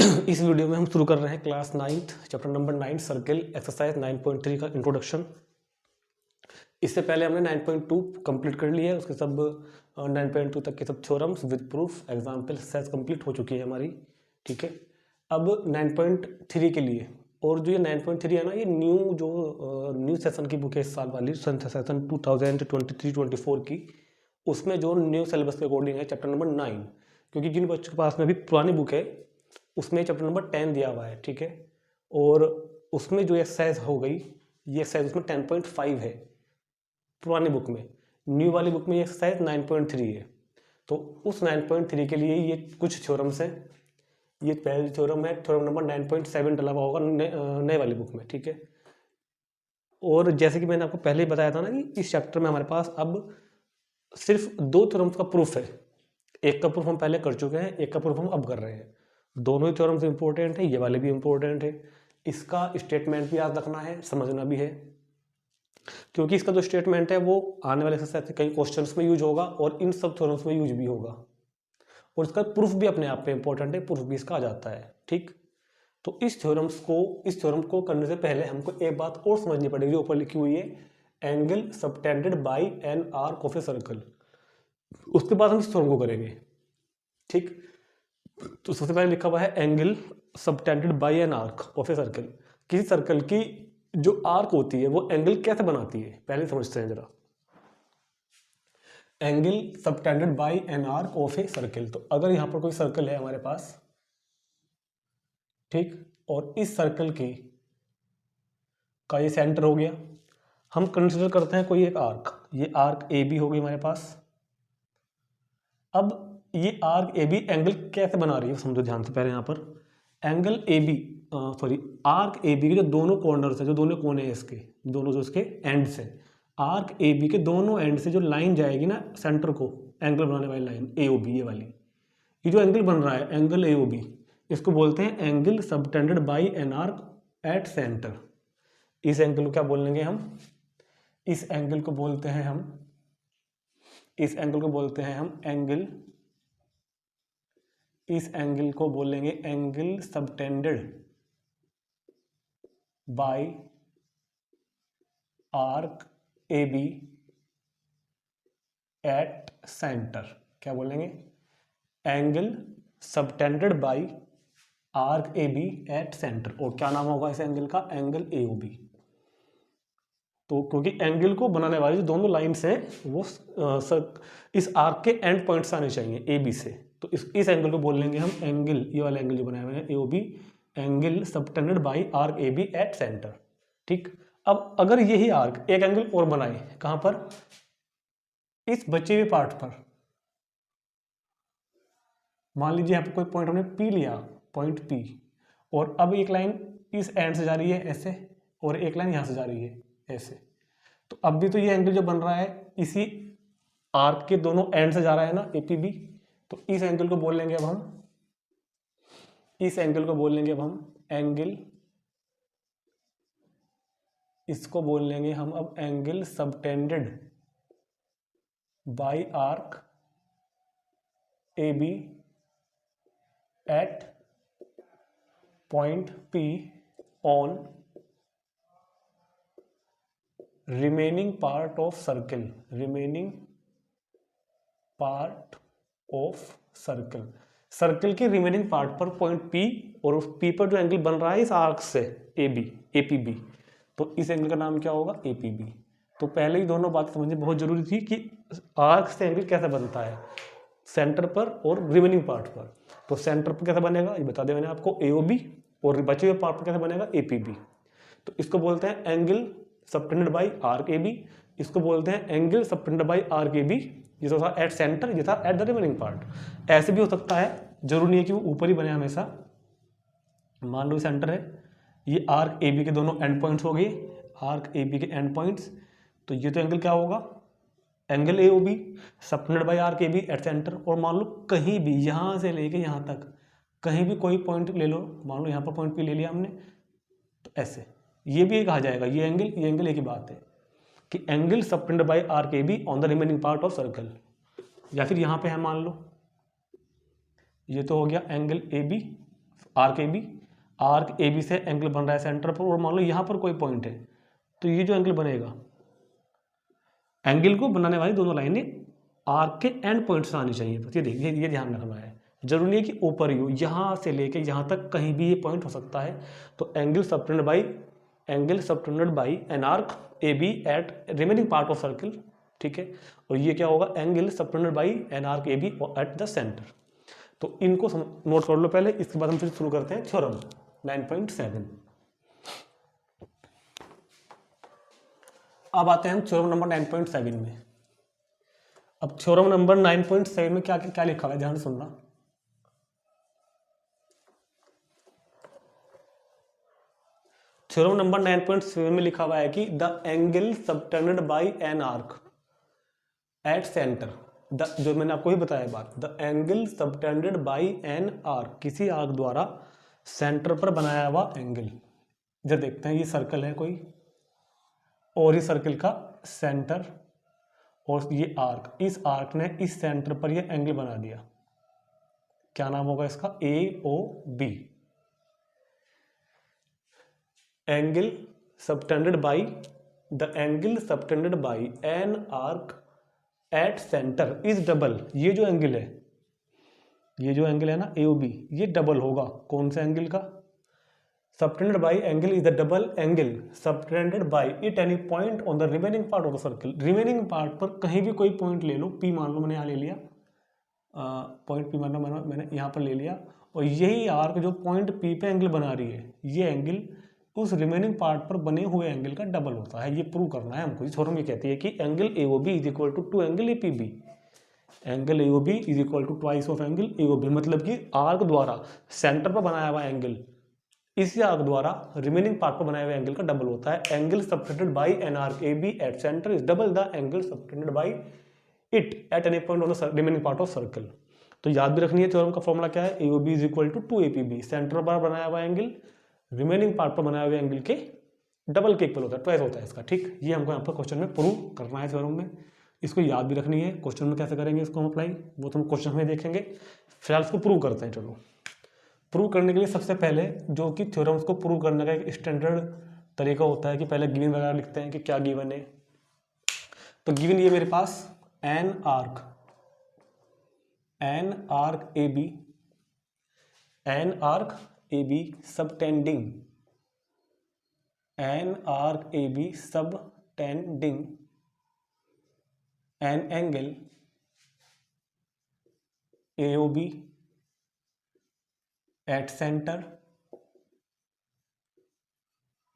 इस वीडियो में हम शुरू कर रहे हैं class 9th chapter number 9 circle exercise 9.3 का इंट्रोडक्शन। इससे पहले हमने 9.2 कंप्लीट कर लिया है, उसके सब 9.2 तक के सब theorems with proof example exercise complete हो चुकी है हमारी। ठीक है, अब 9.3 के लिए, और जो ये 9.3 है ना, ये न्यू सेशन की बुक है इस साल वाली, सेशन 2023-24 की। उसमें जो न्यू सिलेबस के अकॉर्डिंग है चैप्टर नंबर 9, क्योंकि जिन बच्चों के पास में भी पुरानी बुक है उसमें चैप्टर नंबर 10 दिया हुआ है। ठीक है, और उसमें जो एक्सरसाइज हो गई, ये एक्सरसाइज उसमें 10.5 है पुरानी बुक में। न्यू वाली बुक में ये एक्सरसाइज 9.3 है। तो उस 9.3 के लिए ये कुछ थ्योरम्स हैं। ये पहले थ्योरम है, थ्योरम नंबर 9.7 डला हुआ होगा नए वाली बुक में। ठीक है, और जैसे कि मैंने आपको पहले ही बताया था ना कि इस चैप्टर में हमारे पास अब सिर्फ 2 थ्योरम्स का प्रूफ है। एक का प्रूफ हम पहले कर चुके हैं, एक का प्रूफ हम अब कर रहे हैं। दोनों ही थ्योरम्स इंपॉर्टेंट है, ये वाले भी इंपॉर्टेंट है। इसका स्टेटमेंट भी याद रखना है, समझना भी है, क्योंकि इसका जो स्टेटमेंट है वो आने वाले एक्सरसाइज के कई क्वेश्चंस में यूज होगा और इन सब थ्योरम्स में यूज भी होगा। और इसका प्रूफ भी अपने आप में इंपॉर्टेंट है, प्रूफ भी इसका आ जाता है। ठीक, तो इस थ्योरम को करने से पहले हमको एक बात और समझनी पड़ेगी, ऊपर लिखी हुई है angle subtended by an arc of a circle. उसके बाद हम इस थ्योरम को करेंगे। ठीक, तो सबसे पहले लिखा हुआ है angle subtended bye an arc of a circle. किसी सर्कल की जो आर्क होती है वो एंगल कैसे बनाती है, पहले समझते हैं जरा। Angle subtended bye an arc of a circle, तो अगर यहां पर कोई सर्कल है हमारे पास, ठीक, और इस सर्कल की का ये सेंटर हो गया, हम कंसीडर करते हैं कोई एक आर्क, ये आर्क ए बी होगी हमारे पास। अब ये आर्क ए बी एंगल कैसे बना रही है समझो ध्यान से। पहले यहाँ पर angle A B arc A B के जो दोनों कॉर्नर्स है, जो दोनों कोने हैं इसके, दोनों जो इसके एंड्स है, आर्क ए बी के दोनों एंड से जो लाइन जाएगी ना सेंटर को एंगल बनाने वाली लाइन ए ओ बी, ये वाली, ये जो एंगल बन रहा है एंगल ए ओ बी, इसको बोलते हैं angle subtended by an arc at centre. इस एंगल को क्या बोलेंगे हम, इस एंगल को बोलते हैं हम एंगल, इस एंगल को बोलेंगे angle subtended by arc A B at centre. क्या बोलेंगे, angle subtended by arc A B at centre. और क्या नाम होगा इस एंगल का, एंगल ए ओ बी। तो क्योंकि एंगल को बनाने वाली जो दोनों लाइन्स हैं वो इस आर्क के एंड पॉइंट्स आने चाहिए ए बी से, तो इस एंगल को बोल लेंगे हम एंगल, ये वाला एंगल जो बनाए हुए हैं A O B, angle subtended by arc A B at centre. ठीक, अब अगर यही आर्क एक एंगल और बनाए, कहां पर, इस बचे हुए पार्ट पर, मान लीजिए यहाँ पर कोई पॉइंट हमने पी लिया, पॉइंट पी, और अब एक लाइन इस एंड से जा रही है ऐसे, और एक लाइन यहां से जा रही है ऐसे, तो अब भी तो ये एंगल जो बन रहा है इसी आर्क के दोनों एंड से जा रहा है ना, ए पी बी। तो इस एंगल को बोल लेंगे अब हम, एंगल, इसको बोल लेंगे हम अब angle subtended by arc A B at point P on remaining part of circle, circle के रिमेनिंग पार्ट पर पॉइंट पी, और उस पी पर जो एंगल बन रहा है इस आर्क से ए पी बी, तो इस एंगल का नाम क्या होगा, ए पी बी। तो पहले ही दोनों बात समझनी बहुत जरूरी थी कि आर्क से एंगल कैसे बनता है, सेंटर पर और रिमेनिंग पार्ट पर। तो सेंटर पर कैसे बनेगा ये बता दें मैंने आपको, ए ओ बी, और बचे हुए पार्ट पर कैसे बनेगा, ए पी बी। तो इसको बोलते हैं angle subtended by arc A B, इसको बोलते हैं angle subtended by arc A B, ये था एट सेंटर, ये था एट द रिमेनिंग पार्ट। ऐसे भी हो सकता है, जरूरी नहीं है कि वो ऊपर ही बने हमेशा। मान लो सेंटर है, ये आर्क ए बी के दोनों एंड पॉइंट्स हो गए, आर्क ए बी के एंड पॉइंट्स, तो ये तो एंगल क्या होगा, angle A O B subtended by arc A B at centre. और मान लो कहीं भी यहाँ से लेके यहाँ तक कहीं भी कोई पॉइंट ले लो, मान लो यहाँ पर पॉइंट पी ले लिया हमने, तो ऐसे ये भी कहा जाएगा, ये एंगल एक ही बात है कि angle subtended by arc A be on the remaining part of circle. या फिर यहां पे है मान लो, ये तो हो गया angle A B arc A B से एंगल बन रहा है सेंटर पर, और मान लो यहाँ पर कोई पॉइंट है, तो ये जो एंगल बनेगा, एंगल को बनाने वाली दोनों लाइनें आर्क के एंड पॉइंट से आनी चाहिए। बस ये देखिए, ये ध्यान रखना है, जरूरी है कि ऊपर ही हो, यहाँ से लेके यहाँ तक कहीं भी ये पॉइंट हो सकता है। तो angle subtended by an arc A B at remaining part of circle, ठीक है। और ये क्या होगा, angle subtended by an arc A B at the centre. तो इनको नोट कर लो पहले, इसके बाद हम फिर शुरू करते हैं थ्योरम 9.7। अब आते हैं हम थ्योरम नंबर 9.7 में। अब थ्योरम नंबर 9.7 में क्या क्या लिखा हुआ है, ध्यान से सुनना। थ्योरम नंबर 9.7 में लिखा हुआ है कि the angle subtended bye N arc at centre, जो मैंने आपको ही बताया बात, the angle subtended bye an arc, किसी आर्क द्वारा सेंटर पर बनाया हुआ एंगल। इधर देखते हैं, ये सर्कल है कोई, और इस सर्कल का सेंटर और ये आर्क, इस आर्क ने इस सेंटर पर ये एंगल बना दिया। क्या नाम होगा इसका, A O B. Angle subtended by, the angle subtended by an arc at centre is double. ये जो एंगल है, ये जो एंगल है ना ए ओ बी, ये डबल होगा कौन से एंगल का, subtended by angle is the double angle subtended by it any point on the remaining part of the circle. Remaining part पर कहीं भी कोई पॉइंट ले लो, पी मान लो, मैंने यहाँ ले लिया पॉइंट पी मान लो, मैंने यहाँ पर ले लिया, और यही आर्क जो पॉइंट पी पे एंगल बना रही है, ये एंगल उस रिमेनिंग पार्ट पर बने हुए एंगल का डबल होता है। ये प्रूव करना है हमको। थ्योरम ये कहती है कि angle A O B is equal to angle A P B, angle A O B is equal to twice of angle A O B. मतलब कि आर्क द्वारा सेंटर पर बनाया हुआ एंगल इसी आर्क द्वारा रिमेनिंग पार्ट पर बनाए हुए एंगल का डबल होता है। Angle subtended by an arc A B at centre is double the angle subtended by it at any point on the remaining part of circle. तो याद भी रखनी है, थ्योरम का फॉर्मूला क्या है, A O B is equal to A P B, centre पर बनाया हुआ एंगल रिमेनिंग पार्ट पर बनाए हुए एंगल के डबल के इक्वल होता है, ट्वाइस होता है इसका, ठीक। ये हमको यहाँ पर क्वेश्चन में प्रूव करना है थ्योरम में। इसको याद भी रखनी है, क्वेश्चन में कैसे करेंगे इसको हम अप्लाई, वो तो हम क्वेश्चन में देखेंगे। फिलहाल इसको प्रूव करते हैं। चलो, प्रूव करने के लिए सबसे पहले जो कि थ्योरम्स को प्रूव करने का एक स्टैंडर्ड तरीका होता है कि पहले गिवन वगैरह लिखते हैं कि क्या गिवन है। तो गिवन ये मेरे पास an arc A B, an arc A B subtending, an arc A B subtending an angle A O B at center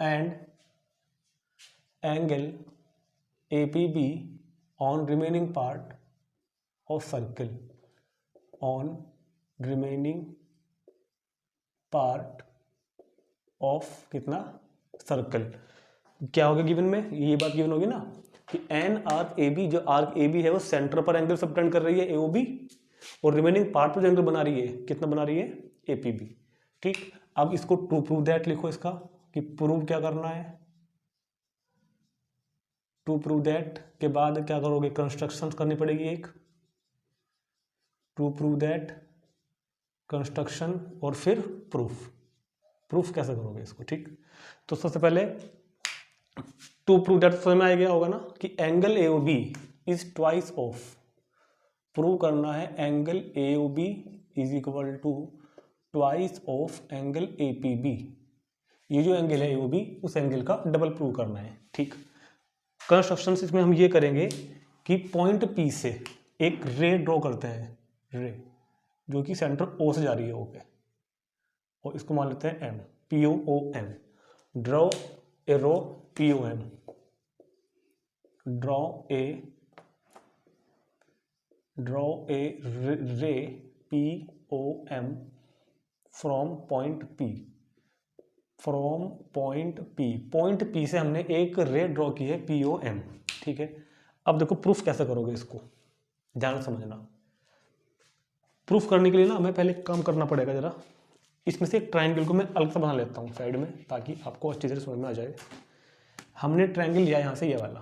and angle APB on remaining part of circle, on remaining part of कितना circle. क्या होगा given में, ये बात given होगी ना कि N arc A B, जो आर्क ए बी है वो सेंटर पर एंगल सबटेंड कर रही है ए ओ बी, और रिमेनिंग पार्ट पर जो एंगल बना रही है, कितना बना रही है, ए पी बी, ठीक। अब इसको टू प्रूव दैट लिखो, इसका कि प्रूव क्या करना है, टू प्रूव दैट के बाद क्या करोगे, कंस्ट्रक्शन करनी पड़ेगी एक, टू प्रूव दैट कंस्ट्रक्शन, और फिर प्रूफ कैसे करोगे इसको, ठीक। तो सबसे पहले टू प्रूव दैट समझ में आ गया होगा ना कि angle A O B is twice of, prove करना है angle A O B is equal to twice of angle A P B. ये जो एंगल है ए ओ बी, उस एंगल का डबल प्रूव करना है, ठीक। कंस्ट्रक्शन इसमें हम ये करेंगे कि पॉइंट पी से एक रे ड्रॉ करते हैं, रे जो कि सेंटर ओ से जा रही है ओ पे, और इसको मान लेते हैं M, P O O M, draw a ray P O M, draw a ray P O M from point P, point P से हमने एक रे ड्रॉ की है पी ओ एम, ठीक है। अब देखो प्रूफ कैसे करोगे इसको, ध्यान समझना। प्रूफ करने के लिए ना हमें पहले काम करना पड़ेगा जरा, इसमें से एक ट्रायंगल को मैं अलग से बना लेता हूँ साइड में, ताकि आपको अच्छी तरह समझ में आ जाए। हमने ट्रायंगल लिया यहाँ से, ये वाला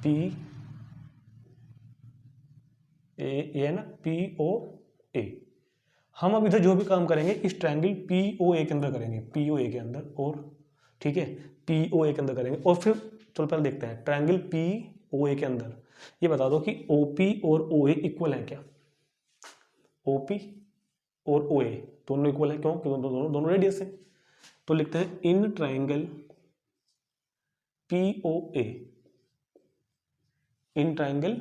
पी ए है ना, पी ओ ए, हम अब इधर जो भी काम करेंगे इस ट्रायंगल POA के अंदर करेंगे, POA के अंदर, और ठीक है POA के अंदर करेंगे। और फिर चलो पहले देखते हैं ट्रायंगल POA के अंदर ये बता दो कि OP और OA इक्वल है क्या। OP और OA दोनों इक्वल है, क्यों? क्योंकि दोनों रेडियस है। तो लिखते हैं in triangle POA, in triangle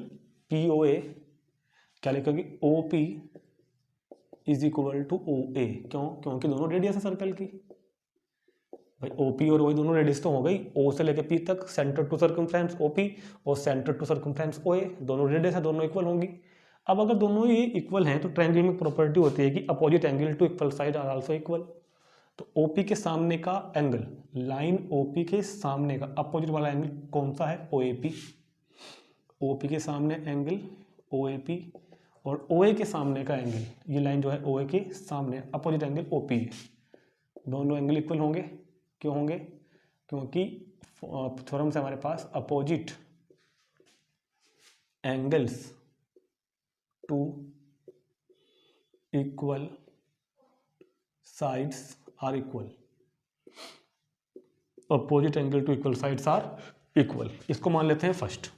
POA क्या लिखोगे, OP is equal to OA। क्यों? क्योंकि दोनों रेडियस है सर्कल की। भाई OP और OA दोनों रेडियस तो हो गई, O से लेकर P तक, सेंटर टू सर्कमफ्रेंस OP और सेंटर टू सर्कमफ्रेंस OA, दोनों रेडियस है, दोनों इक्वल होंगी। अब अगर दोनों ये इक्वल हैं तो ट्रायंगल में प्रॉपर्टी होती है कि opposite angle to equal side are also equal. तो OP के सामने का एंगल, लाइन OP के सामने का अपोजिट वाला एंगल कौन सा है, OAP। OP के सामने एंगल OAP और OA के सामने का एंगल, ये लाइन जो है OA के सामने अपोजिट एंगल OP है। दोनों एंगल इक्वल होंगे। क्यों होंगे? क्योंकि थ्योरम से हमारे पास opposite angles to equal sides are equal. Opposite angle to equal sides are equal, इसको मान लेते हैं फर्स्ट।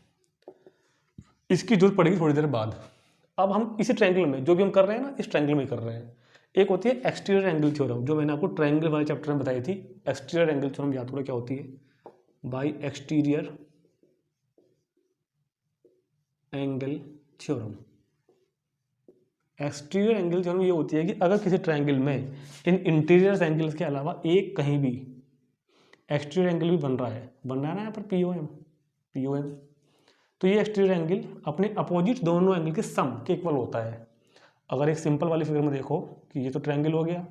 इसकी जरूरत पड़ेगी थोड़ी देर बाद। अब हम इसी ट्रायंगल में जो भी हम कर रहे हैं ना, इस ट्रायंगल में कर रहे हैं। एक होती है एक्सटीरियर एंगल थ्योरम, जो मैंने आपको ट्रायंगल वाले चैप्टर में बताई थी। एक्सटीरियर एंगल थ्योरम याद करो क्या होती है, bye exterior angle theorem. Exterior angle theorem ये होती है कि अगर किसी ट्रायंगल में इन इंटीरियर एंगल्स के अलावा एक कहीं भी एक्सटीरियर एंगल भी बन रहा है ना यहाँ पर POM, तो ये एक्सटीरियर एंगल अपने अपोजिट दोनों एंगल के सम के इक्वल होता है। अगर एक सिंपल वाली फिगर में देखो कि ये तो ट्रायंगल हो गया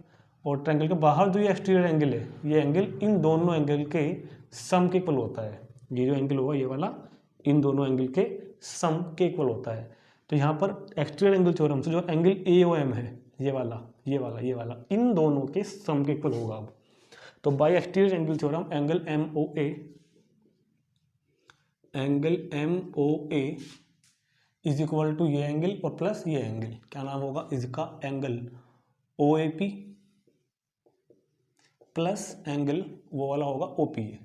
और ट्रायंगल के बाहर जो ये एक्सटीरियर एंगल है, ये एंगल इन दोनों एंगल के सम के इक्वल होता है। ये जो एंगल होगा ये वाला इन दोनों एंगल के सम के इक्वल होता है। तो यहाँ पर एक्सटीरियर एंगल थ्योरम से जो एंगल AOM है, ये वाला इन दोनों के सम के इक्वल होगा। अब तो by exterior angle theorem angle MOA is equal to ये एंगल और प्लस ये एंगल, क्या नाम होगा इसका, एंगल OAP प्लस एंगल वो वाला होगा OPA।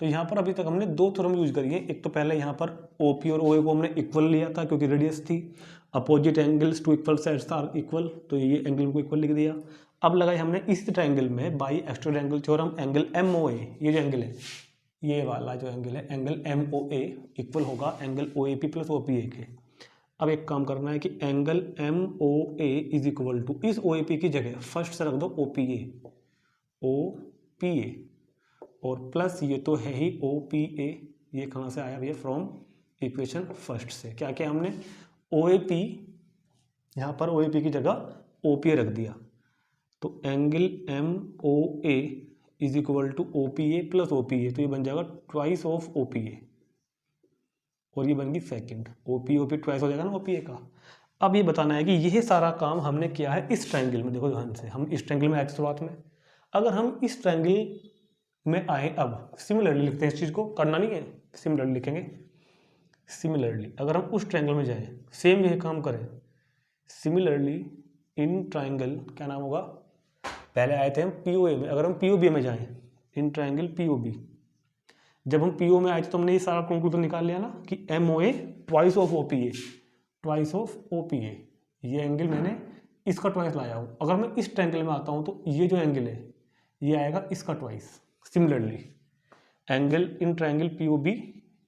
तो यहाँ पर अभी तक हमने दो थ्योरम यूज करी है। एक तो पहले यहाँ पर OP और OA को हमने इक्वल लिया था क्योंकि रेडियस थी, opposite angles to equal sides are equal, तो ये एंगल को इक्वल लिख दिया। अब लगाई हमने इस ट्रायंगल में bye exterior angle theorem angle MOA, ये जो एंगल है, ये वाला जो एंगल है एंगल MOA इक्वल होगा एंगल OAP प्लस OPA के। अब एक काम करना है कि angle MOA is equal to इस OAP की जगह फर्स्ट से रख दो OPA और प्लस ये तो है ही OPA, ये कहाँ से आया भैया, फ्रॉम इक्वेशन फर्स्ट से। क्या क्या हमने OAP, यहाँ पर OAP की जगह OPA रख दिया, तो angle MOA is equal to OPA plus OPA, तो ये बन जाएगा ट्वाइस ऑफ OPA और ये बन गई सेकेंड। OP ट्वाइस हो जाएगा ना OPA का। अब ये बताना है कि यह सारा काम हमने किया है इस ट्रायंगल में। देखो ध्यान से, हम इस ट्रायंगल में आए थे शुरुआत में, अगर हम इस ट्रायंगल में आए, अब सिमिलरली लिखते हैं, इस चीज़ को करना नहीं है, सिमिलरली लिखेंगे। सिमिलरली अगर हम उस ट्रायंगल में जाएं, सेम यह काम करें, सिमिलरली इन ट्रायंगल, क्या नाम होगा, पहले आए थे हम POA में, अगर हम POB में जाएं, इन ट्रायंगल POB, जब हम PO में आए थे तो हमने ये सारा कंक्लूजन निकाल लिया ना कि MOA ट्वाइस ऑफ OPA, ये एंगल मैंने इसका ट्वाइस लाया हूँ। अगर मैं इस ट्रायंगल में आता हूँ तो ये जो एंगल है ये आएगा इसका twice. Similarly angle in triangle POB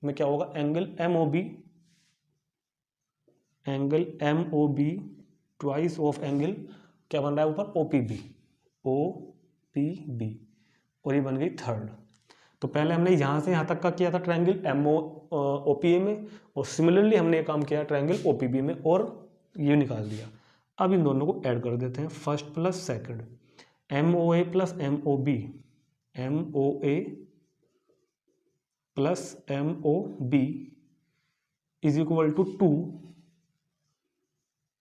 में क्या होगा, angle MOB twice of angle क्या बन रहा है ऊपर, OPB, और ये बन गई थर्ड। तो पहले हमने यहाँ से यहाँ तक का किया था ट्रायंगल OPA में, और सिमिलरली हमने ये काम किया ट्रायंगल OPB में और ये निकाल दिया। अब इन दोनों को ऐड कर देते हैं, first plus second, MOA plus MOB, MOA plus MOB is equal to 2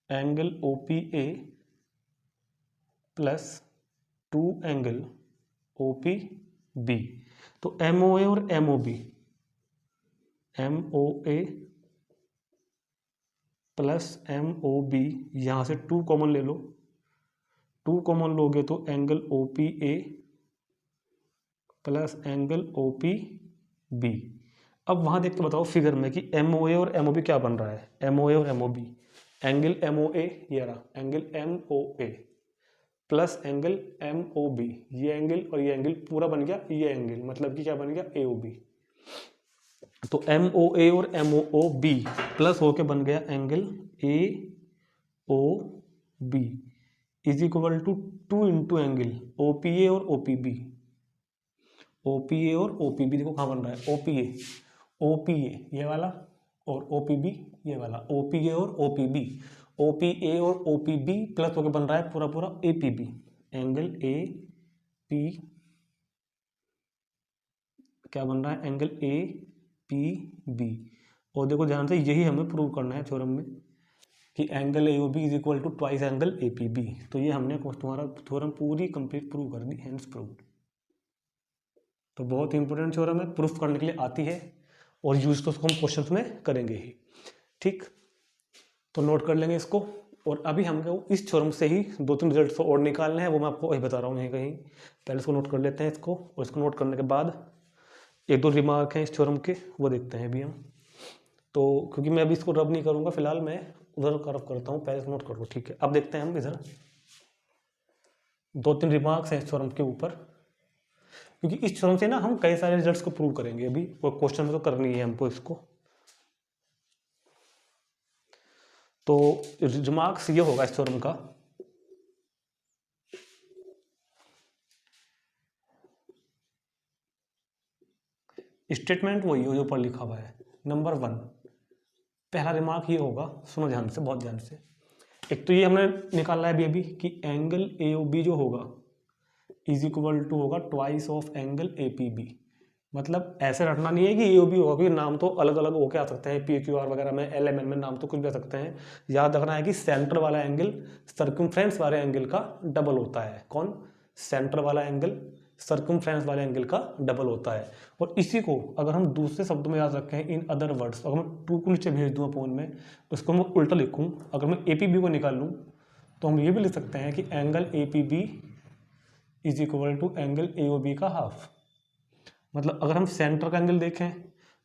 angle OPA plus 2 angle OPB। तो MOA और MOA प्लस MOB, यहाँ से 2 कॉमन ले लो, 2 कॉमन लोगे तो angle O P A plus angle O P B. अब वहाँ देख के बताओ फिगर में कि एम ओ ए और एम ओ बी क्या बन रहा है। एम ओ ए और M O B, angle M O A ये रहा angle M O A plus angle M O B, ये एंगल और ये एंगल पूरा बन गया ये एंगल, मतलब कि क्या बन गया ए ओ बी। तो एम ओ ए और एम ओ बी प्लस होके बन गया angle A O B is equal to 2 into angle O P A और O P B. O P A और ओ पी बी देखो कहाँ बन रहा है, ओ पी ए ये वाला और ओ पी बी ये वाला, ओ पी ए और O P B, O P A और ओ पी बी प्लस होके बन रहा है पूरा पूरा A P B, angle A P क्या बन रहा है एंगल ए पी बी। और देखो ध्यान से यही हमें प्रूव करना है थ्योरम में कि angle A O B is equal to twice angle A P B. तो ये हमने तुम्हारा थ्योरम पूरी कंप्लीट प्रूव कर दी, हेंस प्रूव्ड। तो बहुत इंपॉर्टेंट थ्योरम है, प्रूफ करने के लिए आती है और यूज तो उसको हम क्वेश्चंस में करेंगे ही। ठीक, तो नोट कर लेंगे इसको। और अभी हमको इस थ्योरम से ही 2-3 रिजल्ट और निकालने हैं, वो मैं आपको वही बता रहा हूँ यहीं कहीं। पहले इसको नोट कर लेते हैं इसको, और इसको नोट करने के बाद 1-2 रिमार्क हैं इस थ्योरम के, वो देखते हैं अभी हम। तो क्योंकि मैं अभी इसको रब नहीं करूँगा, फिलहाल मैं उधर करव करता हूँ, पहले नोट करो। ठीक है, अब देखते हैं हम इधर 2-3 रिमार्क्स हैं इस थ्योरम के ऊपर, क्योंकि इस थ्योरम से ना हम कई सारे रिजल्ट्स को प्रूव करेंगे अभी, और क्वेश्चन में तो करनी है हमको इसको। तो रिमार्क्स ये होगा इस थ्योरम का, स्टेटमेंट वही हो जो ऊपर लिखा हुआ है। नंबर 1 पहला रिमार्क ये होगा, सुनो ध्यान से, बहुत ध्यान से। एक तो ये हमने निकाला है अभी कि एंगल ए ओ बी जो होगा इज इक्वल टू होगा twice of angle A P B. मतलब ऐसे रखना नहीं है कि ए ओ बी होगा, क्योंकि नाम तो अलग अलग होके आ सकते हैं, पी क्यू आर वगैरह में, एल एम एन में नाम तो कुछ भी आ सकते हैं। याद रखना है कि सेंटर वाला एंगल सर्कमफ्रेंस वाले एंगल का डबल होता है। कौन? सेंटर वाला एंगल सर्कमफ्रेंस वाले एंगल का डबल होता है। और इसी को अगर हम दूसरे शब्द में याद रखें, इन अदर वर्ड्स, अगर मैं 2 को नीचे भेज दूँ अपॉन में, उसको मैं उल्टा लिखूँ, अगर मैं ए पी बी को निकाल लूँ तो हम ये भी लिख सकते हैं कि angle A P B is equal to angle A O B का हाफ। मतलब अगर हम सेंटर का एंगल देखें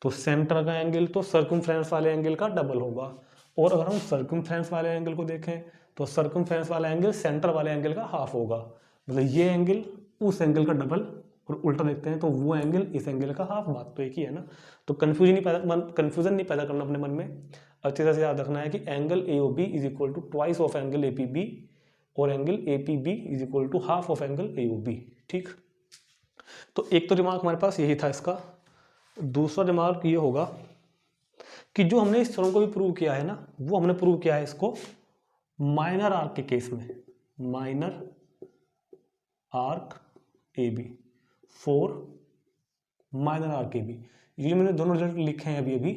तो सेंटर का एंगल तो सर्कमफ्रेंस वाले एंगल का डबल होगा, और अगर हम सर्कमफ्रेंस वाले एंगल को देखें तो सर्कमफ्रेंस वाला एंगल सेंटर वाले एंगल का हाफ होगा। मतलब ये एंगल उस एंगल का डबल, और उल्टा देखते हैं तो वो एंगल इस एंगल का हाफ। बात तो एक ही है ना, तो कन्फ्यूजन नहीं पैदा करना अपने मन में। अच्छी तरह से याद रखना है कि angle A O B is equal to twice of angle A P B, और angle A P B is equal to half of angle A O B. ठीक, तो एक तो रिमार्क हमारे पास यही था इसका। दूसरा रिमार्क ये होगा कि जो हमने इस थ्योरम को भी प्रूव किया है ना, वो हमने प्रूव किया है इसको माइनर आर्क के केस में, minor arc A B, for minor arc A B. ये मैंने दोनों रिजल्ट लिखे हैं अभी अभी,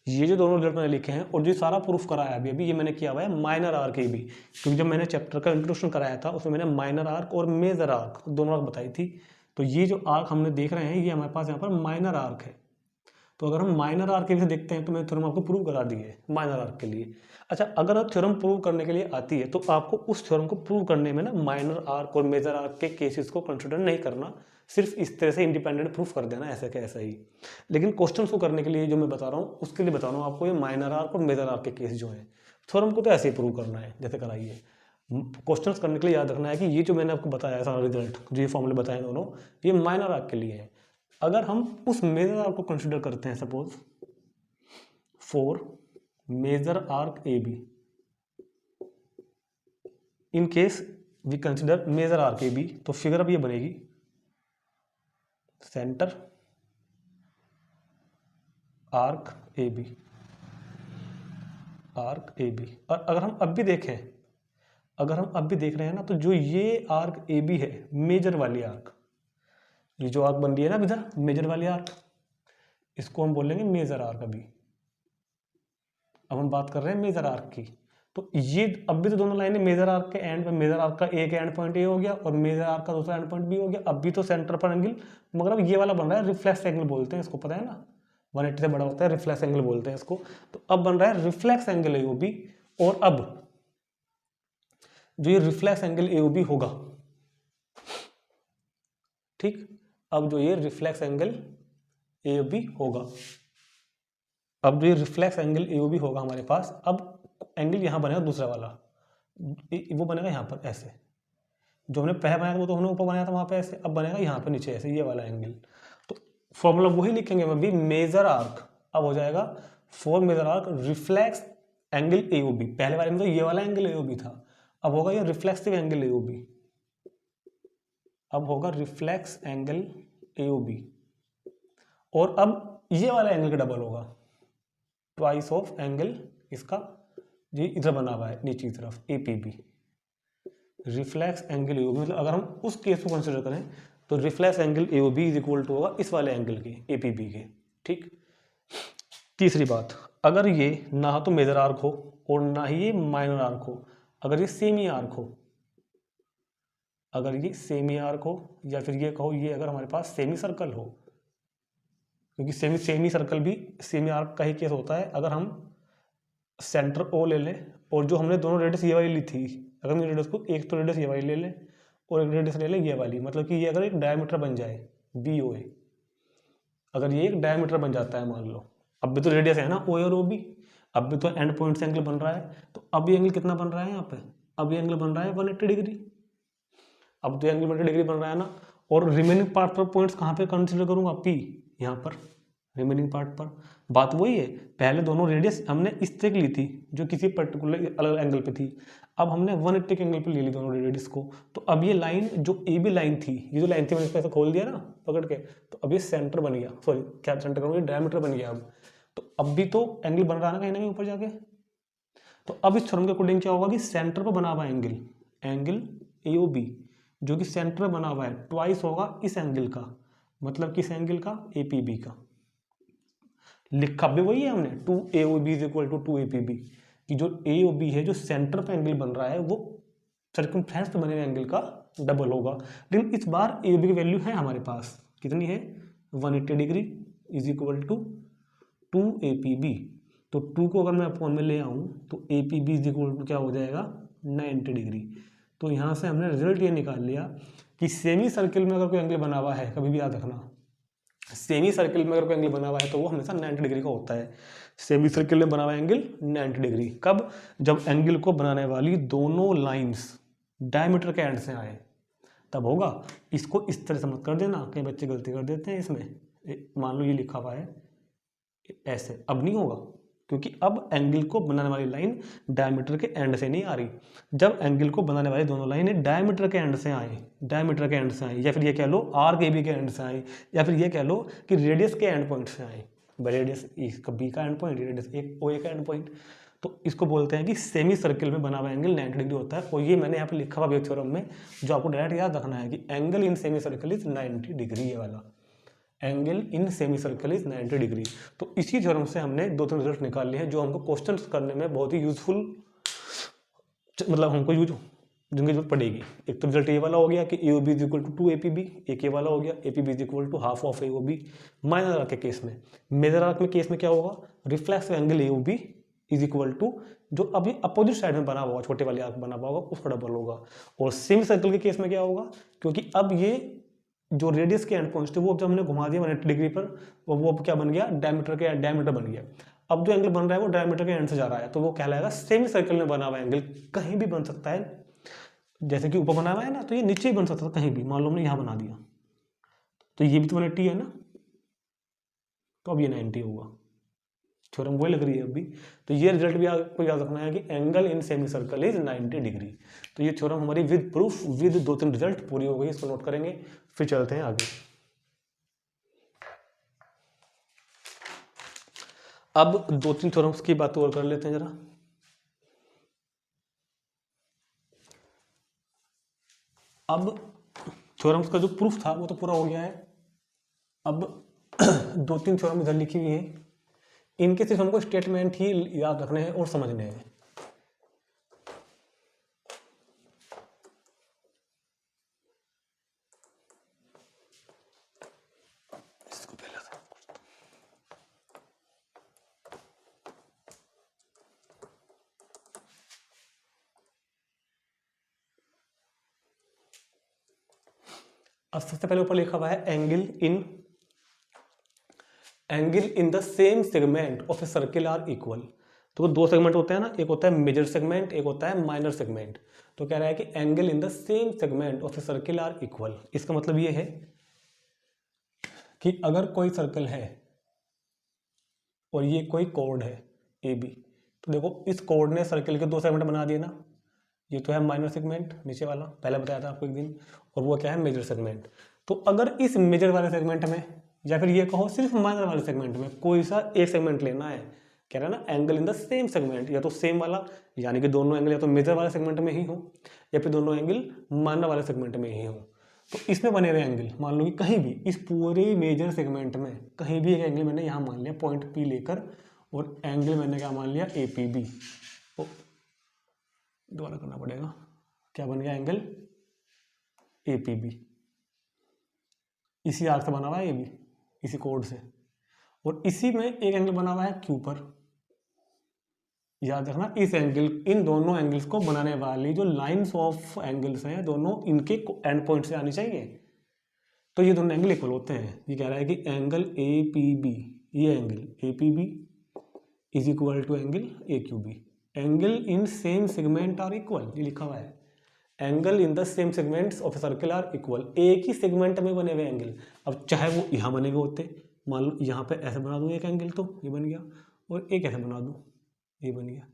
ये जो दोनों रिजल्ट मैंने लिखे हैं और जो सारा प्रूफ कराया अभी अभी, ये मैंने किया हुआ है माइनर आर्क ए बी। क्योंकि जब मैंने चैप्टर का इंट्रोडक्शन कराया था उसमें मैंने माइनर आर्क और मेजर आर्क दोनों आर्क बताई थी। तो ये जो आर्क हमने देख रहे हैं ये हमारे पास यहाँ पर माइनर आर्क है। तो अगर हम माइनर आर्क के लिए देखते हैं तो मैंने थ्योरम आपको प्रूव करा दी है माइनर आर्क के लिए। अच्छा, अगर थ्योरम प्रूव करने के लिए आती है तो आपको उस थ्योरम को प्रूव करने में ना माइनर आर्क और मेजर आर्क के केसेस को कंसिडर नहीं करना, सिर्फ इस तरह से इंडिपेंडेंट प्रूफ कर देना ऐसा क्या ऐसा ही। लेकिन क्वेश्चन को करने के लिए जो मैं बता रहा हूँ उसके लिए बता रहा हूँ आपको, ये माइनर आर्क और मेजर आर्क के केस जो हैं, थ्योरम को तो ऐसे ही प्रूव करना है जैसे कराइए। क्वेश्चंस करने के लिए याद रखना है कि ये जो मैंने आपको बताया सारा रिजल्ट, जो ये फॉर्मूले बताए दोनों, ये माइनर आर्क के लिए है। अगर हम उस मेजर आर्क को कंसिडर करते हैं, suppose for major arc A B, in case we consider major arc A B, तो फिगर अब ये बनेगी centre arc A B, arc A B. और अगर हम अब भी देखें, अगर हम अब भी देख रहे हैं ना, तो जो ये आर्क ए बी है, मेजर वाली आर्क, ये जो आर्क बन रही है ना इधर मेजर वाली आर्क, इसको हम बोलेंगे मेजर आर्क। अभी अब हम बात कर रहे हैं मेजर आर्क की। तो ये अब भी तो दोनों लाइनें मेजर आर्क के एंड पे, मेजर आर्क का एक एंड पॉइंट ए हो गया और मेजर आर्क का दूसरा एंड पॉइंट बी हो गया। अब भी तो सेंटर पर एंगल, मगर अब ये वाला बन रहा है रिफ्लेक्स एंगल बोलते हैं इसको, पता है ना, 180 से बड़ा होता है, रिफ्लेक्स एंगल बोलते हैं इसको। तो अब बन रहा है reflex angle A O B. और अब जो ये रिफ्लेक्स एंगल AOB होगा, ठीक, अब जो ये रिफ्लेक्स एंगल AOB होगा, अब जो ये रिफ्लेक्स एंगल AOB होगा हमारे पास, अब एंगल यहाँ बनेगा दूसरा वाला, वो बनेगा यहाँ पर ऐसे, जो हमने पहले बनाया था वो तो हमने ऊपर बनाया था वहाँ पे ऐसे, अब बनेगा यहाँ पे नीचे ऐसे, ये वाला एंगल। तो फॉर्मूला वही लिखेंगे हम अभी, मेजर आर्क, अब हो जाएगा for major arc reflex angle AOB। पहले वाले में तो ये वाला एंगल AOB था, अब होगा ये रिफ्लेक्सिव एंगल AOB, अब होगा रिफ्लेक्स एंगल AOB, और अब ये वाला एंगल का डबल होगा, ट्वाइस ऑफ एंगल इसका जो इधर बना हुआ है नीचे की तरफ APB, रिफ्लेक्स एंगल AOB। मतलब अगर हम उस केस को कंसिडर करें तो reflex angle AOB is equal to होगा इस वाले एंगल के APB के, ठीक। तीसरी बात, अगर ये ना तो मेजर आर्क हो और ना ही ये माइनर आर्क हो, अगर ये सेमी आर्क हो, अगर ये सेमी आर्क हो, या फिर ये कहो ये अगर हमारे पास सेमी सर्कल हो, क्योंकि सेमी सर्कल भी सेमी आर्क का ही केस होता है। अगर हम सेंटर O ले लें और जो हमने दोनों रेडियस ये वाली ली थी, अगर हम रेडियस को एक तो रेडियस ये वाली ले लें और एक रेडियस ले लें ये वाली, मतलब कि ये अगर एक डायमीटर बन जाए BOA, अगर ये एक डायमीटर बन जाता है मान लो, अब भी तो रेडियस है ना OA और OB, अब भी तो एंड पॉइंट से एंगल बन रहा है, तो अब ये एंगल कितना बन रहा है यहाँ पे, अब ये एंगल बन रहा है 180 डिग्री, अब तो एंगल 180 डिग्री बन रहा है ना। और रिमेनिंग पार्ट पर पॉइंट्स कहाँ पे कंसिडर करूँगा, P यहाँ पर, रिमेनिंग पार्ट पर बात वही है, पहले दोनों रेडियस हमने इस तक ली थी जो किसी पर्टिकुलर अलग एंगल पे थी, अब हमने 180 के एंगल पे ले ली दोनों रेडियस को। तो अब ये लाइन जो AB लाइन थी, ये जो लाइन थी मैंने इसको ऐसे खोल दिया ना पकड़ के, तो अब ये सेंटर बन गया, सॉरी क्या सेंटर करूँगा, डायमीटर बन गया अब। तो अब भी तो एंगल बन रहा है ना कहीं ऊपर जाके। तो अब इस थ्योरम के अकॉर्डिंग क्या होगा कि सेंटर पर बना हुआ एंगल, एंगल AOB जो कि सेंटर पर बना हुआ है, ट्वाइस होगा इस एंगल का, मतलब किस एंगल का, APB का। लिखा भी वही है हमने, 2AOB is equal to 2APB, कि जो AOB है जो सेंटर पे एंगल बन रहा है वो सर्कमफ्रेंस पे बने हुए एंगल का डबल होगा। लेकिन इस बार AOB की वैल्यू है हमारे पास, कितनी है, 180 degree is equal to 2APB। तो 2 को अगर मैं अपॉन में ले आऊँ तो APB इज इक्वल टू क्या हो जाएगा, 90 डिग्री। तो यहाँ से हमने रिजल्ट ये निकाल लिया कि सेमी सर्किल में अगर कोई एंगल बना हुआ है, कभी भी याद रखना, सेमी सर्किल में अगर कोई एंगल बना हुआ है तो वो हमेशा 90 डिग्री का होता है। सेमी सर्किल में बना हुआ एंगल 90 डिग्री कब, जब एंगल को बनाने वाली दोनों लाइंस डायमीटर के एंड से आए तब होगा। इसको इस तरह से मत कर देना, कई बच्चे गलती कर देते हैं इसमें, मान लो ये लिखा हुआ है ऐसे, अब नहीं होगा, क्योंकि अब एंगल को बनाने वाली लाइन डायमीटर के एंड से नहीं आ रही। जब एंगल को बनाने वाली दोनों लाइनें डायमीटर के एंड से आए, डायमीटर के एंड से आए, या फिर ये कह लो आर्क AB के एंड से आए, या फिर ये कह लो कि रेडियस के एंड पॉइंट से आए, रेडियस B का एंड पॉइंट, रेडियस OA का एंड पॉइंट, तो इसको बोलते हैं कि सेमी सर्किल में बना हुआ एंगल 90 डिग्री होता है। और ये मैंने यहाँ पे लिखा हुआ थ्योरम में, जो आपको डायरेक्ट याद रखना है कि angle in semi circle is 90 degree, ये वाला angle in semi circle is 90 degree. तो इसी थ्योरम से हमने 2-3 रिजल्ट निकाल लिए हैं जो हमको क्वेश्चन करने में बहुत ही यूजफुल, मतलब हमको यूज जिनकी जरूरत पड़ेगी। एक तो रिजल्ट ये वाला हो गया कि AOB is equal to 2APB, एक ये वाला हो गया APB is equal to half of AOB। Minor arc के केस में, मेजर आर्क में केस में क्या होगा, reflex angle AOB is equal to जो अभी अपोजिट साइड में बना हुआ छोटे वाले आर्क बना हुआ होगा उसका डबल होगा। और सेमी सर्कल के केस में क्या होगा, क्योंकि अब ये जो रेडियस के एंड पॉइंट्स थे वो जब हमने घुमा दिया 180 डिग्री पर, वो क्या बन गया, डायमीटर बन गया। अब जो एंगल बन रहा है वो डायमीटर के एंड से जा रहा है, तो वो कहलाएगा सेमी सर्कल में बना हुआ एंगल। कहीं भी बन सकता है, जैसे कि ऊपर बना हुआ है ना, तो ये नीचे ही बन सकता था कहीं भी, मान लो हमने यहाँ बना दिया तो ये भी तो 180 है ना, तो अब ये 90 होगा। थ्योरम वही लग रही है अभी। तो ये रिजल्ट भी आपको याद रखना है कि angle in semi circle is 90 degree. तो ये थ्योरम हमारी विद प्रूफ विद 2-3 रिजल्ट पूरी हो गई, इसको नोट करेंगे, फिर चलते हैं आगे। अब 2-3 थ्योरम्स की बात और कर लेते हैं जरा। अब थ्योरम्स का जो प्रूफ था वो तो पूरा हो गया है। अब 2-3 थ्योरम इधर लिखी हुई है, इनके सिर्फ हमको स्टेटमेंट ही याद रखने हैं और समझने हैं। अब सबसे पहले ऊपर लिखा हुआ है angle in the same segment of a circle are equal. तो दो सेगमेंट होते हैं ना, एक होता है मेजर सेगमेंट, एक होता है माइनर सेगमेंट। तो कह रहा है कि angle in the same segment of a circle are equal. इसका मतलब ये है कि अगर कोई सर्कल है और ये कोई कोड है ए बी, तो देखो इस कोड ने सर्किल के दो सेगमेंट बना दिए ना। ये तो है माइनर सेगमेंट नीचे वाला, पहले बताया था आपको एक दिन, और वो क्या है मेजर सेगमेंट। तो अगर इस मेजर वाले सेगमेंट में या फिर ये कहो सिर्फ माइनर वाले सेगमेंट में कोई सा एक सेगमेंट लेना है, कह रहा है ना angle in the same segment, या तो सेम वाला यानी कि दोनों एंगल या तो मेजर वाले सेगमेंट में ही हो या फिर दोनों एंगल माइनर वाले सेगमेंट में ही हो। तो इसमें बने हुए एंगल मान लो कि कहीं भी इस पूरे मेजर सेगमेंट में कहीं भी एक एंगल मैंने यहाँ मान लिया पॉइंट पी लेकर, और एंगल मैंने क्या मान लिया ए पी बी। दोबारा करना पड़ेगा, क्या बन गया एंगल ए पी बी, इसी आर्क से बना हुआ है ये भी, इसी कोड से। और इसी में एक एंगल बना हुआ है क्यू पर। याद रखना इस एंगल, इन दोनों एंगल्स को बनाने वाली जो लाइंस ऑफ एंगल्स हैं दोनों इनके एंड पॉइंट से आनी चाहिए, तो ये दोनों एंगल इक्वल होते हैं। ये कह रहा है कि एंगल ए पी बी, ये angle A P B is equal to angle A Q B. Angle in same segment are equal, ये लिखा हुआ है angle in the same segments of a circle are equal. एक ही segment में बने हुए एंगल, अब चाहे वो यहाँ बने हुए होते, मान लो यहाँ पे ऐसे बना दूँ एक एंगल तो ये बन गया, और एक ऐसे बना दूँ ये बन गया।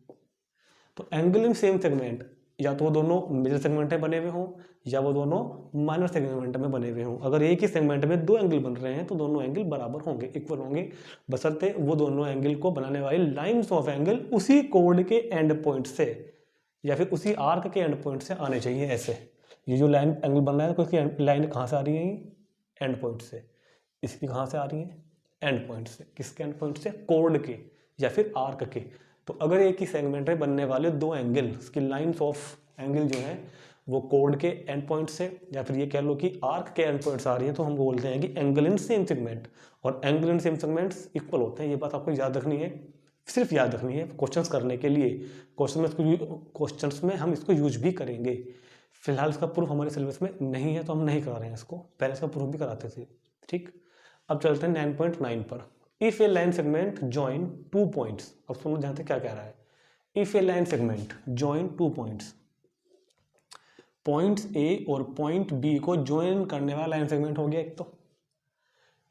तो एंगल इन सेम सेगमेंट या तो वो दोनों मेजर सेगमेंट में बने हुए हों या वो दोनों माइनर सेगमेंट में बने हुए हों। अगर एक ही सेगमेंट में दो एंगल बन रहे हैं तो दोनों एंगल बराबर होंगे, इक्वल होंगे, बशर्ते वो दोनों एंगल को बनाने वाली लाइंस ऑफ एंगल उसी कोड के एंड पॉइंट से या फिर उसी आर्क के एंड पॉइंट से आने चाहिए। ऐसे ये जो लाइन एंगल बन रहा है तो उसकी लाइन कहाँ से आ रही है, एंड पॉइंट से। इसकी कहाँ से आ रही है, एंड पॉइंट से। किसके एंड पॉइंट से, कोड के या फिर आर्क के। तो अगर एक ही सेगमेंट में बनने वाले दो एंगल्स की लाइंस ऑफ एंगल जो है वो कोड के एंड पॉइंट से या फिर ये कह लो कि आर्क के एंड पॉइंट्स आ रही है, तो हम बोलते हैं कि एंगल इन सेम सेगमेंट। और angle in same segments equal होते हैं, ये बात आपको याद रखनी है, सिर्फ याद रखनी है क्वेश्चंस करने के लिए। क्वेश्चंस में हम इसको यूज भी करेंगे। फिलहाल इसका प्रूफ हमारे सिलेबस में नहीं है तो हम नहीं करा रहे हैं इसको, पहले इसका प्रूफ भी कराते थे। ठीक, अब चलते हैं 9.9 पर। If a line segment join two points, अब सुनो ध्यान से क्या कह रहा है। If a line segment join two points, points A और पॉइंट बी को ज्वाइन करने वाला लाइन सेगमेंट हो गया एक तो।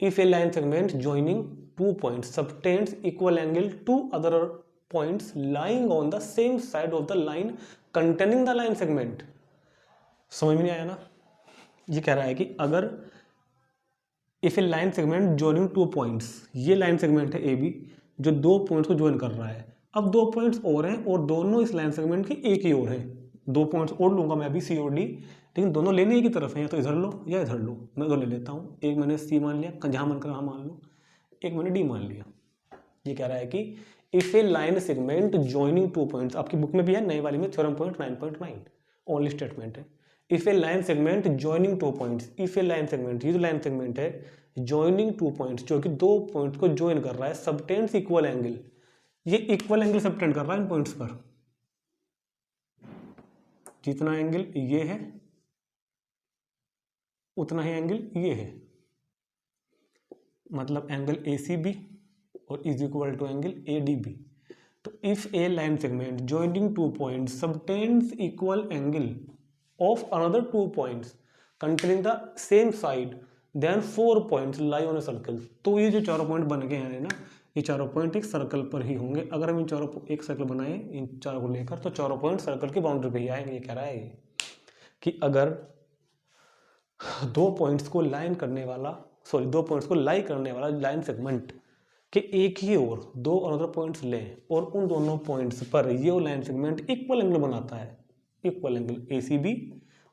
If a line segment joining two points subtends equal angle to other points lying on the same side of the line containing the line segment. समझ में नहीं आया ना। ये कह रहा है कि अगर if a line segment joining two points, ये लाइन सेगमेंट है ए बी जो दो पॉइंट्स को ज्वाइन कर रहा है। अब दो पॉइंट्स और हैं और दोनों इस लाइन सेगमेंट के एक ही ओर हैं। दो पॉइंट्स और लूंगा मैं अभी सी और डी, लेकिन दोनों लेने एक ही तरफ है, या तो इधर लो या इधर लो। मैं इधर ले लेता हूँ, एक मैंने सी मान लिया, जहाँ मन कर वहाँ मान लो, एक मैंने डी मान लिया। ये कह रहा है कि if a line segment joining two points, आपकी बुक में भी है नई वाली में थ्योरम पॉइंट 9.9 ओनली स्टेटमेंट है। If a line segment joining two points, if a line segment, ये जो लाइन सेगमेंट है ज्वाइनिंग टू पॉइंट्स जो कि दो पॉइंट्स को ज्वाइन कर रहा है, सबटेंड्स इक्वल एंगल, ये इक्वल एंगल सबटेंड कर रहा है इन पॉइंट्स पर। जितना एंगल ये है उतना ही एंगल ये है, मतलब एंगल ए सी बी और is equal to angle A D B. तो if a line segment joining two points subtends equal angle of another two points containing the same side then 4 points lie on a circle. तो ये जो चारों point बन गए हैं ना, ये चारों पॉइंट एक सर्कल पर ही होंगे। अगर हम इन चारों एक सर्कल बनाए इन चारों को लेकर, तो चारों पॉइंट सर्कल की बाउंड्री पे ही आएंगे। ये कह रहा है कि अगर दो पॉइंट्स को लाइन करने वाला, सॉरी दो पॉइंट्स को लाई करने वाला लाइन सेगमेंट के एक ही ओर दो अनदर पॉइंट्स लें और उन दोनों पॉइंट्स पर ये लाइन सेगमेंट इक्वल एंगल बनाता है, equal angle A C B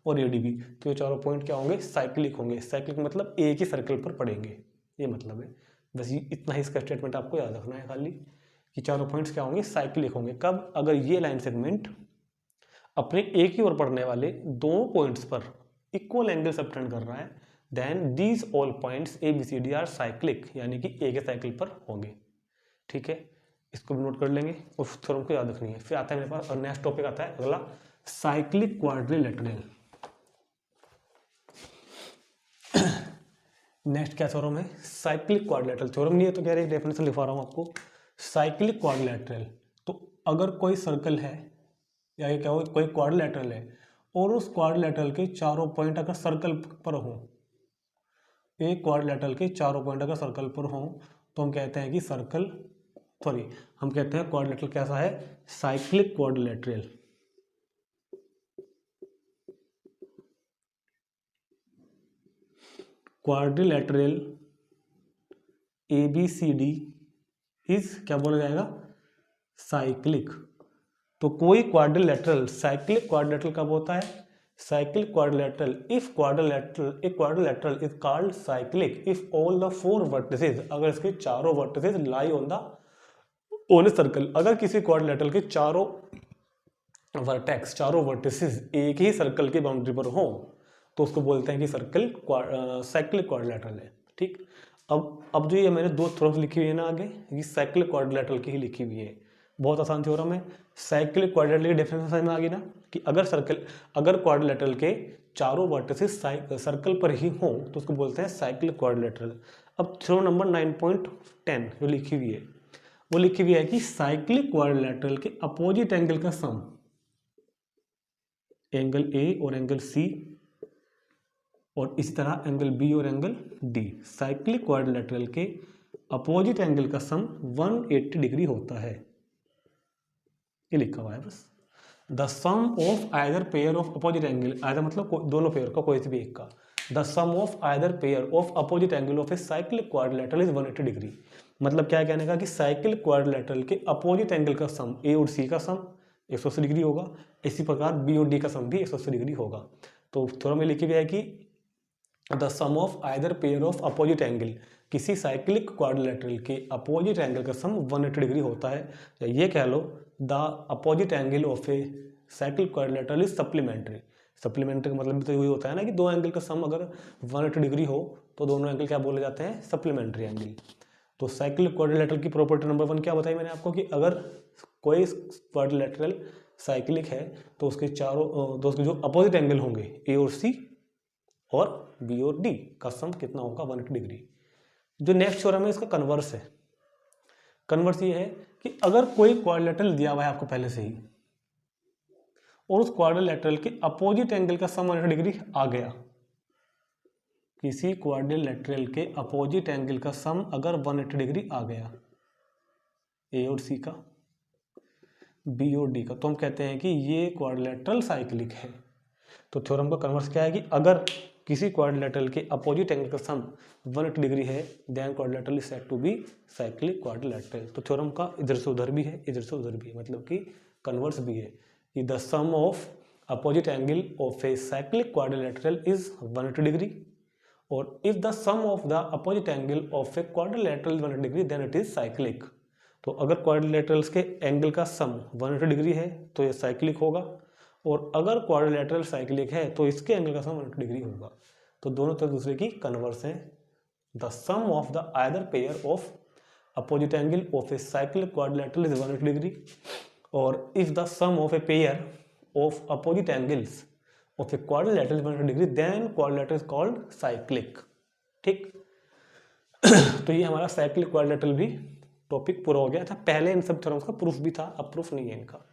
और ए डी बी, तो ये चारों पॉइंट क्या होंगे, साइक्लिक होंगे। साइक्लिक मतलब एक ही सर्कल पर पड़ेंगे, ये मतलब है। बस ये इतना ही इसका स्टेटमेंट आपको याद रखना है खाली, कि चारों पॉइंट्स क्या होंगे, साइक्लिक होंगे। कब, अगर ये लाइन सेगमेंट अपने एक ही ओर पड़ने वाले दो पॉइंट्स पर इक्वल एंगल सबटेंड कर रहा है, then these all points A B C D are cyclic, यानी कि एक ही साइकिल पर होंगे। ठीक है, इसको भी नोट कर लेंगे और थ्योरम को याद रखनी है। फिर आता है मेरे पास और नेक्स्ट टॉपिक आता है अगला, साइक्लिक क्वाड्रिलेटरल। नेक्स्ट क्या थ्योरम है, साइक्लिक क्वाड्रिलेटरल। थ्योरम नहीं है तो कह रहे डेफिनेशन लिखवा रहा हूँ आपको। साइक्लिक क्वाड्रिलेटरल, तो अगर कोई सर्कल है या ये क्या हो, कोई क्वाड्रिलेटरल है और उस क्वाड्रिलेटरल के चारों पॉइंट अगर सर्कल पर हो, एक क्वाड्रिलेटरल के चारों पॉइंट अगर सर्कल पर हो, तो हम कहते हैं कि हम कहते हैं क्वाड्रिलेटरल कैसा है, cyclic quadrilateral. Quadrilateral ABCD is क्या बोला जाएगा, साइक्लिक। तो कोई क्वाड्रिलेटरल, साइक्लिक क्वाड्रिलेटरल कब होता है, cyclic quadrilateral if quadrilateral is called cyclic if all the 4 vertices, अगर इसके चारों vertices lie on a circle, अगर किसी क्वाड्रिलेटरल के चारों वर्टेक्स, चारों वर्टिसेस एक ही सर्कल की बाउंड्री पर हो, तो उसको बोलते हैं कि साइक्लिक क्वाड्रिलेटरल है। ठीक, अब जो ये मैंने दो थ्योरम्स लिखी हुई है ना आगे, ये साइक्लिक क्वाड्रिलेटरल की ही लिखी हुई है। बहुत आसान थ्योरम है। साइक्लिक क्वाड्रिलेटरल की डेफिनेशन समझ में आ गई ना, कि अगर क्वाड्रिलेटरल के चारों वर्टिसेस सर्कल पर ही हो तो उसको बोलते हैं साइक्लिक क्वाड्रिलेटरल। अब थ्योरम नंबर 9.10 जो लिखी हुई है, वो लिखी हुई है कि साइक्लिक क्वाड्रिलेटरल के अपोजिट एंगल का सम, एंगल A और एंगल C और इसी तरह एंगल B और एंगल D, साइक्लिक क्वाड्रिलेटरल के अपोजिट एंगल का सम 180 डिग्री होता है। ये लिखा हुआ है बस। The sum of either pair of opposite angle, either मतलब दोनों पेयर का, कोई से भी एक का, the sum of either pair of opposite angle of a cyclic quadrilateral is 180 degree. मतलब क्या कहने का कि साइक्लिक क्वाड्रिलेटरल के अपोजिट एंगल का सम, A और C का सम 180 डिग्री होगा, इसी प्रकार B और D का सम भी 180 डिग्री होगा। तो थ्योरम में लिखी हुई है कि the sum of either pair of opposite angle, किसी साइक्लिक क्वाड्रिलेटरल के अपोजिट एंगल का सम 180 डिग्री होता है, या ये कह लो the opposite angle of a cyclic quadrilateral is supplementary. Supplementary का मतलब तो यही होता है ना कि दो एंगल का सम अगर 180 डिग्री हो तो दोनों एंगल क्या बोले जाते हैं, सप्लीमेंट्री एंगल। तो साइक्लिक क्वाड्रिलेटरल की प्रॉपर्टी नंबर 1 क्या बताई मैंने आपको, कि अगर कोई क्वाड्रिलेटरल साइक्लिक है तो उसके जो अपोजिट एंगल होंगे A और C और B और D का सम कितना होगा, 180 डिग्री। जो नेक्स्ट थ्योरम है इसका कन्वर्स है। कन्वर्स ये है कि अगर कोई क्वाड्रिलेटरल दिया हुआ है आपको पहले से ही और उस क्वाड्रिलेटरल के अपोजिट एंगल का सम 180 डिग्री आ गया, किसी क्वाड्रिलेटरल के अपोजिट एंगल का सम अगर 180 डिग्री आ गया, A और C का, B और D का, तो हम कहते हैं कि ये क्वाड्रिलेटरल साइक्लिक है। तो थ्योरम का कन्वर्स क्या है कि अगर किसी क्वाड्रिलेटरल के अपोजिट एंगल का सम 180 डिग्री है, then quadrilateral is said to be cyclic quadrilateral. तो थ्योरम का इधर से उधर भी है, इधर से उधर भी है, मतलब कि कन्वर्स भी है कि the sum of opposite angle of a cyclic quadrilateral is 180 degree, और if the sum of the opposite angle of a quadrilateral 180 degree then it is cyclic. तो अगर क्वाड्रिलेटरल्स के एंगल का सम 180 डिग्री है तो ये साइक्लिक होगा, और अगर क्वाड्रिलेटरल साइक्लिक है तो इसके एंगल का सम 180 डिग्री होगा। तो दोनों तरफ दूसरे की कन्वर्स हैं। The sum of the either pair of opposite angle of a cyclic quadrilateral is 180 degree, और if the sum of a pair of opposite angles of a quadrilateral 180 degree then quadrilateral is called cyclic. ठीक तो ये हमारा cyclic quadrilateral भी topic पूरा हो गया था। पहले इन सब थ्योरम्स का प्रूफ भी था, अब प्रूफ नहीं है इनका।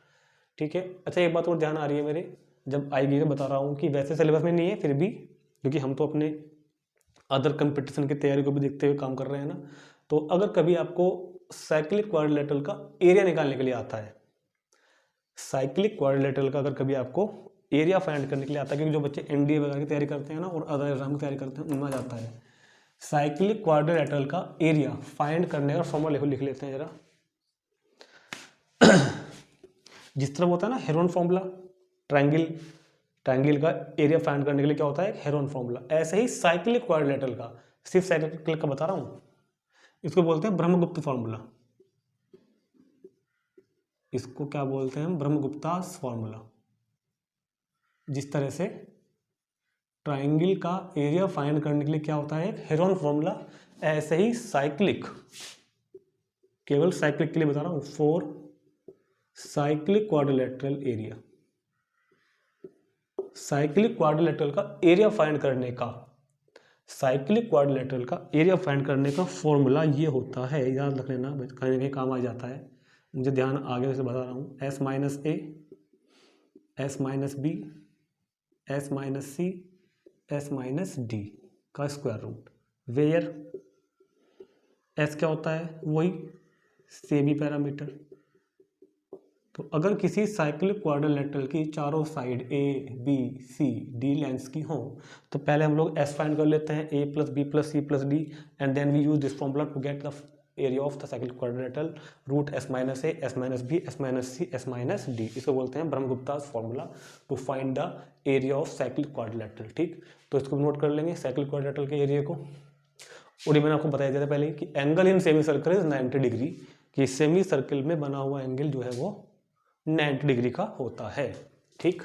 ठीक है, अच्छा एक बात और ध्यान आ रही है मेरे, जब आएगी तो बता रहा हूँ कि वैसे सिलेबस में नहीं है फिर भी, क्योंकि हम तो अपने अदर कंपटीशन की तैयारी को भी देखते हुए काम कर रहे हैं ना, तो अगर कभी आपको साइक्लिक क्वाड्रिलेटरल का एरिया निकालने के लिए आता है, साइक्लिक क्वाड्रिलेटरल का अगर कभी आपको एरिया फाइंड करने के लिए आता है, क्योंकि जो बच्चे NDA वगैरह की तैयारी करते हैं ना और अदर एग्जाम की तैयारी करते हैं उनमें जाता है, साइक्लिक क्वाड्रिलेटरल का एरिया फाइंड करने का फॉर्मूला लिख लेते हैं जरा। जिस तरह होता है ना हेरोन फॉर्मूला, ट्रायंगल का एरिया फाइंड करने के लिए क्या होता है, हेरोन फॉर्मूला, ऐसे ही साइक्लिक क्वाड्रिलेटरल का, सिर्फ साइक्लिक का बता रहा हूं, इसको बोलते हैं ब्रह्मगुप्त फॉर्मूला। इसको क्या बोलते हैं, ब्रह्मगुप्तास फॉर्मूला। जिस तरह से ट्रायंगल का एरिया फाइंड करने के लिए क्या होता है, एक हेरोन फॉर्मूला, ऐसे ही साइक्लिक, केवल साइक्लिक के लिए बता रहा हूं, for cyclic quadrilateral area, cyclic quadrilateral का एरिया फाइंड करने का साइक्लिक क्वाड्रिलेटरल का एरिया फाइंड करने का फॉर्मूला ये होता है, याद रख लेना, कहीं ना कहीं काम आ जाता है, मुझे ध्यान आगे से बता रहा हूँ। S minus A, S minus B, S minus C, S minus D का स्क्वायर रूट, वेयर एस क्या होता है, वही सेमी पैरामीटर। तो अगर किसी साइक्लिक क्वाड्रिलेटरल की चारों side A B C D लेंस की हो तो पहले हम लोग एस फाइंड कर लेते हैं, A plus B plus C plus D, and then we use this formula to get the area of the cyclic quadrilateral, root S minus A, S minus B, S minus C, S minus D. इसको बोलते हैं Brahmagupta formula to find the area of cyclic quadrilateral. ठीक, तो इसको note कर लेंगे cyclic quadrilateral के area को। और ये मैंने आपको बताया था पहले कि angle in semi circle is 90 degree, कि सेमी सर्कल में बना हुआ एंगल जो है वो 90 डिग्री का होता है। ठीक।